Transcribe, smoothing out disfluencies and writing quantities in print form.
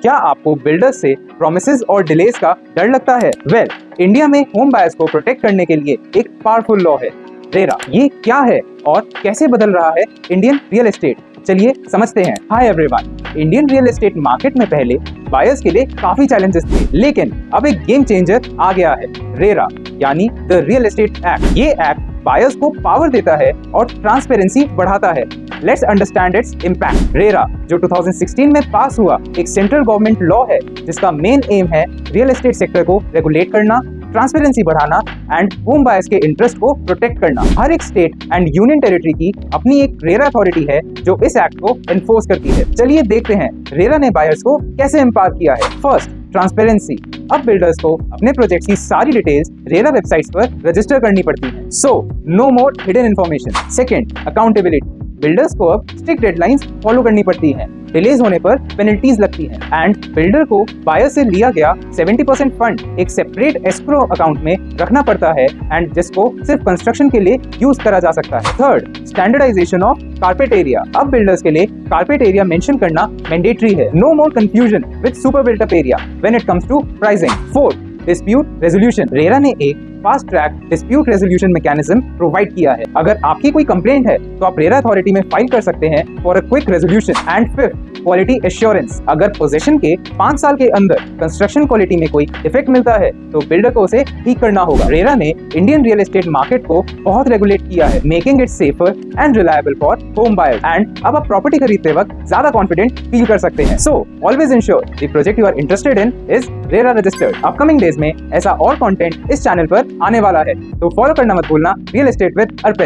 क्या आपको बिल्डर्स से प्रोमिसेस और डिलेस का डर लगता है? वेल, इंडिया में होम बायर्स को प्रोटेक्ट करने के लिए एक पावरफुल लॉ है, रेरा। ये क्या है और कैसे बदल रहा है इंडियन रियल एस्टेट? चलिए समझते हैं। Hi everyone, Indian real estate market में पहले बायर्स के लिए काफी चैलेंजेस थे, लेकिन अब एक गेम चेंजर आ गया है, रेरा यानी द रियल एस्टेट एक्ट। ये एक्ट बायर्स को पावर देता है और ट्रांसपेरेंसी बढ़ाता है। Let's understand its impact. RERA जो 2016 में पास हुआ एक सेंट्रल गवर्नमेंट लॉ है, जिसका मेन एम है रियल एस्टेट सेक्टर को रेगुलेट करना, ट्रांसपेरेंसी बढ़ाना एंड होम बायर्स के इंटरेस्ट को प्रोटेक्ट करना। हर एक स्टेट एंड यूनियन टेरिटरी की अपनी एक रेरा अथॉरिटी है जो इस एक्ट को एनफोर्स करती है। चलिए देखते हैं रेरा ने बायर्स को कैसे एम्पावर किया है। First, transparency. अब बिल्डर्स को अपने प्रोजेक्ट की सारी डिटेल्स रेरा वेबसाइट्स पर रजिस्टर करनी पड़ती है, so no more hidden information. Second, accountability. Builders को अब स्ट्रिक्ट डेडलाइंस फॉलो करनी पड़ती हैं, डिलेज होने पर पेनल्टीज लगती हैं एंड बिल्डर को बायर से लिया गया 70% फंड एक सेपरेट एस्क्रो अकाउंट में रखना पड़ता है एंड जिसको सिर्फ कंस्ट्रक्शन के लिए यूज करा जा सकता है। Third, standardisation of carpet area. अब बिल्डर्स के लिए कारपेट एरिया मेंशन करना मैंडेटरी है। No more confusion with super built up area when it comes to pricing. Fourth, dispute resolution. RERA ने एक fast track dispute resolution mechanism provide किया है। अगर आपकी कोई कंप्लेंट है तो आप रेरा अथॉरिटी में फाइल कर सकते हैं for a quick resolution. And fifth, quality assurance. अगर पोजीशन के 5 साल के अंदर कंस्ट्रक्शन क्वालिटी में कोई डिफेक्ट मिलता है तो बिल्डर को उसे ठीक करना होगा। रेरा ने इंडियन रियल एस्टेट मार्केट को बहुत रेगुलेट किया है, making it safer and reliable for home buyers. And अब आप प्रॉपर्टी खरीदते वक्त ज्यादा कॉन्फिडेंट फील कर सकते हैं। So always ensure the project you are interested in is RERA registered. Upcoming days में ऐसा और कंटेंट इस चैनल पर आने वाला है, तो फॉलो करना मत भूलना। Real estate with Arpit.